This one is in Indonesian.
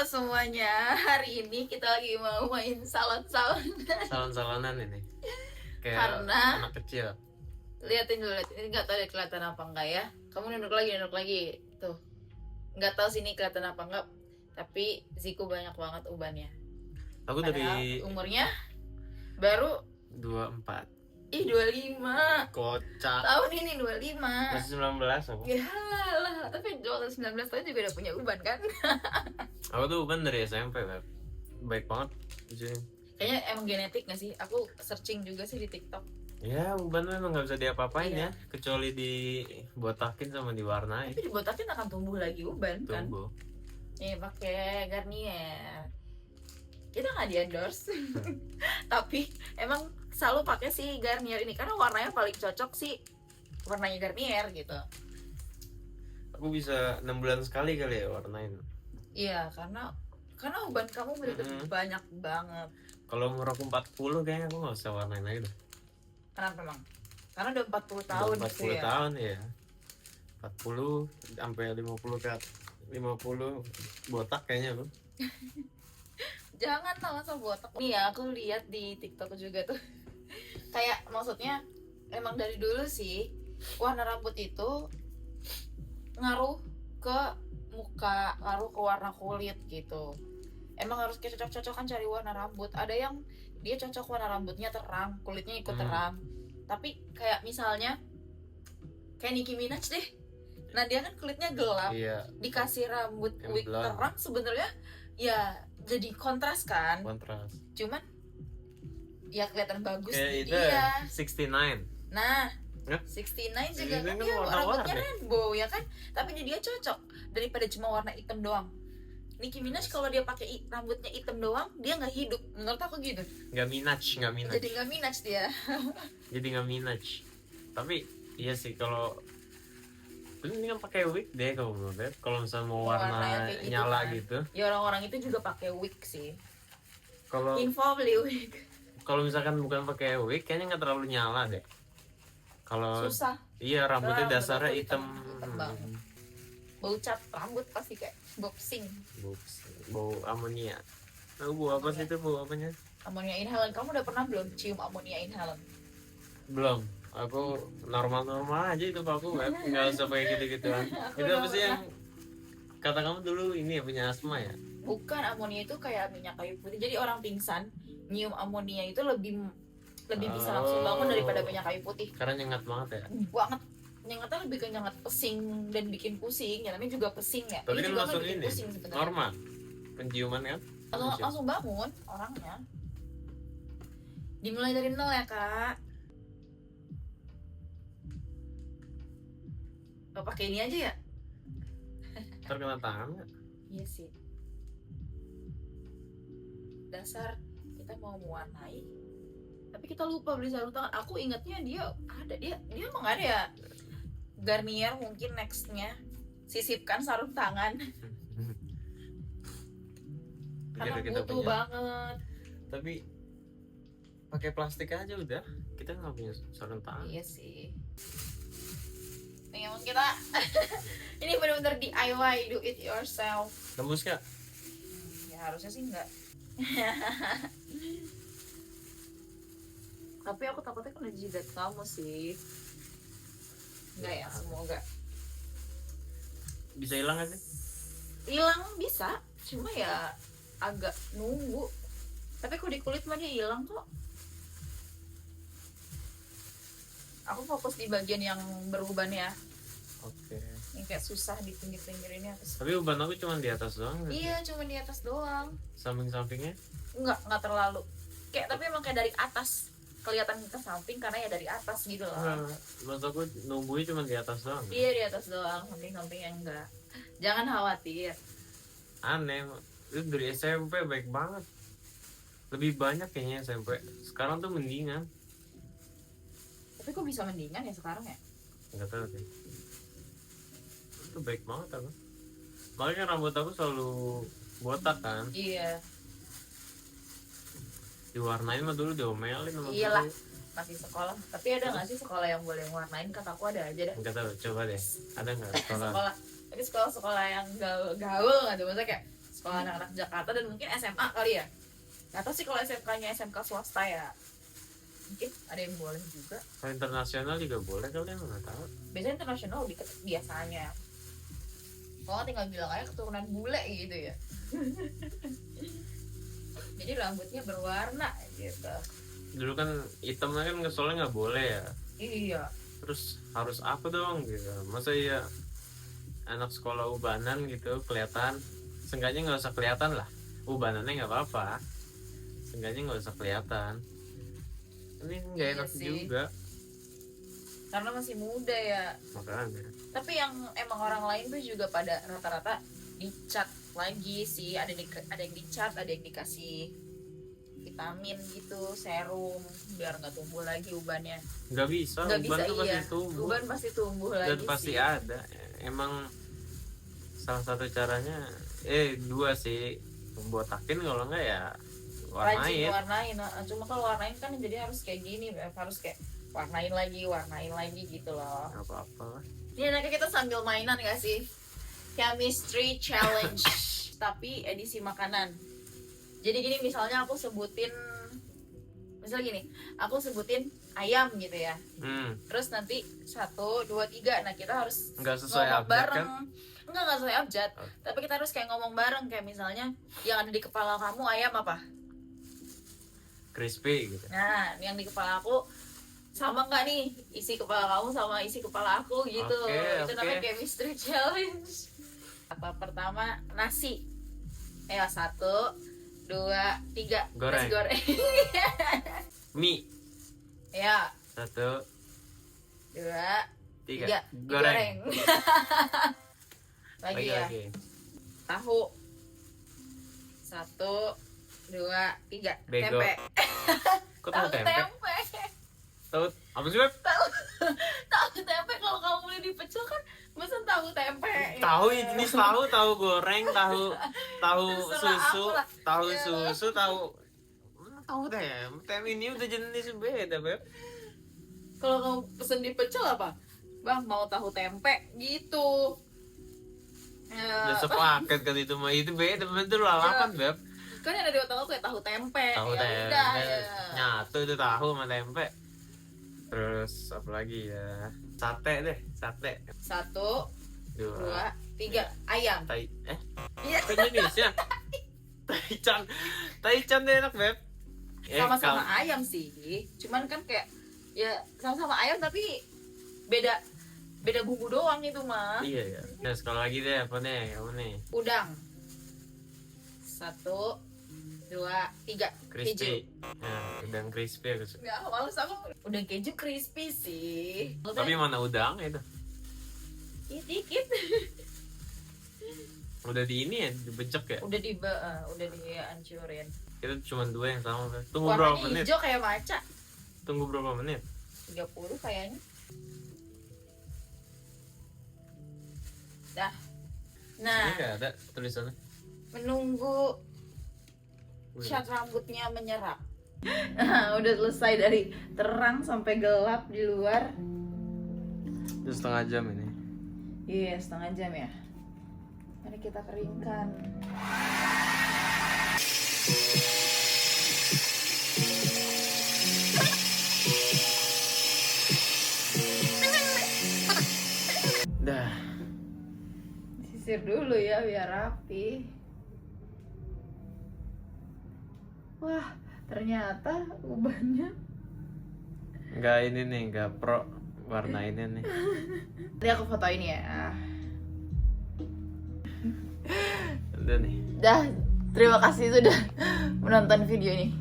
Halo semuanya, hari ini kita lagi mau main salon-salonan. Salon-salonan ini kayak Karena anak kecil. liatin dulu, ini nggak tahu deh kelihatan apa enggak ya. Kamu nunduk lagi, tuh. Nggak tahu sini kelihatan apa enggak. Tapi Ziku banyak banget ubannya. Aku Padahal dari umurnya baru 24. 25. Kocak. Tahun ini 25. Masih 19 aku. Ya lah, tapi waktu 19 tahun juga udah punya uban kan? Aku tuh bukan dari SMP, Beb. Baik banget. Jadi, Kayaknya emang genetik nggak sih? Aku searching juga sih di TikTok. ya uban memang nggak bisa diapa-apain Iya. ya, kecuali dibotakin sama diwarnai. Tapi dibotakin akan tumbuh lagi uban kan? Tumbuh. Nih pakai Garnier. Kita nggak di endorse, tapi emang selalu pakai si Garnier ini karena warnanya paling cocok sih warnanya Garnier gitu. Aku bisa 6 bulan sekali kali ya warnain. Iya karena uban kamu bener-bener banyak banget. Kalau umur aku 40 kayaknya aku nggak usah warnain lagi deh. Kenapa memang? Karena udah 40 Udah tahun 40 gitu ya. tahun ya. 40 sampai 50 ke 50 botak kayaknya aku. Jangan lah masa botak. Nih ya aku lihat di TikTok juga tuh. Kayak maksudnya emang dari dulu sih warna rambut itu ngaruh ke muka, ngaruh ke warna kulit gitu. Emang harus kayak cocok-cocokan cari warna rambut. Ada yang dia cocok warna rambutnya terang, kulitnya ikut terang. Tapi kayak misalnya kayak Nicki Minaj deh. Nah dia kan kulitnya gelap, Iya, dikasih rambut yang wig blonde. terang sebenarnya ya jadi kontras kan. kontras. Cuman ya kelihatan bagus Kayak di itu dia. 69. Nah, Hah? 69 juga Ini kan kan dia warna-warni. rambutnya rainbow ya kan, tapi dia cocok daripada cuma warna hitam doang. Nicki Minaj kalau dia pakai rambutnya hitam doang, dia nggak hidup. Menurut aku gitu. Nggak Minaj. Jadi nggak Minaj dia. Jadi nggak Minaj. Tapi iya sih kalau ini kan pakai wig deh kalau menurut Beb. Kalau misalnya mau Warnanya warna kayak gitu nyala kan. gitu. Ya orang-orang itu juga pakai wig sih. Kalau Info beli wig. kalau misalkan bukan pakai wig, kayaknya nggak terlalu nyala deh. Kalau Susah. iya rambutnya Rambut dasarnya aku hitam. hitam banget. Bau cat rambut pasti kayak boxing. Bau amonia. Tahu bau apa sih itu bau apanya? Amonia inhalant. Kamu udah pernah belum cium amonia inhalant? Belum. Aku normal-normal aja itu aku Beb. Nggak usah pakai gitu-gituan. Itu apa sih yang kata kamu dulu ini ya punya asma ya? Bukan, amonia itu kayak minyak kayu putih. Jadi orang pingsan nyium amonia itu lebih bisa langsung bangun daripada minyak kayu putih. Karena nyengat banget ya. Banget. Nyengatnya lebih ke nyengat pesing dan bikin pusing. Ya namanya juga pesing ya. Tapi kan juga langsung bikin ini pusing sebenarnya. normal penciuman kan? Langsung bangun orangnya. Dimulai dari nol ya kak. Gak pakai ini aja ya? Terkena tangan nggak? Iya sih. Dasar kita mau mewarnai, tapi kita lupa beli sarung tangan. Aku ingatnya dia ada, dia emang ada ya. Garnier mungkin nextnya sisipkan sarung tangan karena Kita butuh punya. banget. Tapi pakai plastik aja udah. Kita nggak punya sarung tangan. Iya sih. Nih emang kita ini benar-benar DIY, do it yourself. Tembus nggak? Ya harusnya sih enggak. Tapi aku takutnya kena jidat kamu sih. Enggak ya, semoga. Bisa hilang nggak sih? Hilang bisa, cuma ya agak nunggu. Tapi kalau di kulit mah dia hilang kok. Aku fokus di bagian yang beruban ya. Oke. Yang kayak susah di pinggir-pinggir ini atas. Tapi uban aku cuma di atas doang. nggak sih? Iya, cuma di atas doang. Samping-sampingnya? Enggak terlalu. Kayak tapi emang kayak dari atas. Kelihatan ke samping karena ya dari atas gitu loh. Menurut aku nunggunya cuma di atas doang. Iya di atas doang, samping-sampingnya enggak. Jangan khawatir. Aneh. Itu dari SMP baik banget. Lebih banyak kayaknya SMP. Sekarang tuh mendingan. Tapi kok bisa mendingan ya sekarang ya? Nggak tahu sih. Itu baik banget aku. Makanya kan rambut aku selalu botak kan. Iya. Diwarnain mah dulu diomelin sama Iyalah, guru. masih sekolah. Tapi ada nggak sih sekolah yang boleh warnain? Kataku ada aja deh. Nggak tahu, coba deh. Ada nggak sekolah? Sekolah. Tapi sekolah yang gaul nggak tuh? Maksudnya kayak sekolah anak-anak Jakarta dan mungkin SMA kali ya. Nggak tahu sih kalau SMK-nya SMK swasta ya, mungkin ada yang boleh juga. Kalau internasional juga boleh kali ya, nggak tahu. Biasanya internasional lebih ketat biasanya. Kalau tinggal bilang aja keturunan bule gitu ya. Jadi rambutnya berwarna gitu. Dulu kan hitamnya kan soalnya nggak boleh ya. Iya. Terus harus apa dong gitu. Masa ya anak sekolah ubanan gitu kelihatan. Seenggaknya nggak usah kelihatan lah. Ubanannya nggak apa-apa. Seenggaknya nggak usah kelihatan. Ini nggak enak Iya sih. juga. Karena masih muda ya. Makanya. Tapi yang emang orang lain tuh juga pada rata-rata dicat lagi sih. Ada yang dicat, ada yang dikasih vitamin gitu, serum biar nggak tumbuh lagi ubannya. Nggak bisa. Nggak Uban bisa, tuh iya. pasti tumbuh. Uban pasti tumbuh lagi Dan pasti sih. ada. Emang salah satu caranya dua sih, botakin, kalau enggak ya Rajin warnain. warnain. Nah, cuma kalau warnain kan jadi harus kayak gini, harus kayak warnain lagi gitu loh. Nggak apa-apa lah. Ini enaknya kita sambil mainan gak sih? Chemistry challenge tapi edisi makanan. Jadi gini, misalnya aku sebutin ayam gitu ya. Terus nanti 1, 2, 3. Nah, kita harus Nggak sesuai ngomong abjad bareng. kan? Enggak sesuai abjad. Oh. Tapi kita harus kayak ngomong bareng, kayak misalnya yang ada di kepala kamu ayam apa? Crispy gitu. Nah, yang di kepala aku sama nggak nih isi kepala kamu sama isi kepala aku gitu. Oke, Itu oke. namanya chemistry challenge. Apa pertama, nasi. 1, 2, 3. Goreng. Nasi goreng. Mie. Ya, 1, 2, 3. 3. Goreng. Lagi ya. Tahu. 1, 2, 3. Bego. Tempe. Kok tahu tempe? Tahu apa sih, Beb? Tahu tempe kalau kamu beli di pecel kan mesen tahu tempe. Tahu jenis tahu goreng, tahu Terserah susu, aku lah. tahu Ya. susu, tahu tempe ini udah jenis beda, Beb. Kalau kamu pesen di pecel apa? Bang, mau tahu tempe gitu. Udah sepaket kan itu mah, itu beda betul lalapan, Beb. Kan yang ada di otak aku kayak tahu tempe. Tahu Ya tempe. udah, ya. Nyatu itu tahu sama tempe. Terus apa lagi ya? Sate deh, sate. 1, 2, 2. 3. Ayam. Iya. Ke Indonesia. Taichan deh enak, Beb. Sama-sama ayam sih. Cuman kan kayak ya sama-sama ayam tapi beda bumbu doang itu mah. Iya ya. Nah, sekali lagi deh, apa nih? Udang. 1, 2, 3. Crispy. Nah, udang crispy aku suka. Nggak, males aku. Udang keju crispy sih. Tapi mana udang itu? Ih, dikit. Udah di ini ya, dibecek ya? Udah dihancurin. Kita cuma 2 yang sama, Beb. Tunggu berapa Warnanya menit? hijau kayak maca. Tunggu berapa menit? 30 kayaknya. Dah. Nah, Ini nggak ada tulisannya. menunggu Wih. cat rambutnya menyerap. Nah, udah selesai dari terang sampai gelap di luar. Itu setengah jam ini. Iya, setengah jam ya. Mari kita keringkan. Dah. Sisir dulu ya biar rapi. Wah, ternyata ubannya. Nggak ini nih, nggak pro warna ini nih. Nanti aku fotoin ya. Udah nih. Dah, terima kasih sudah menonton video ini.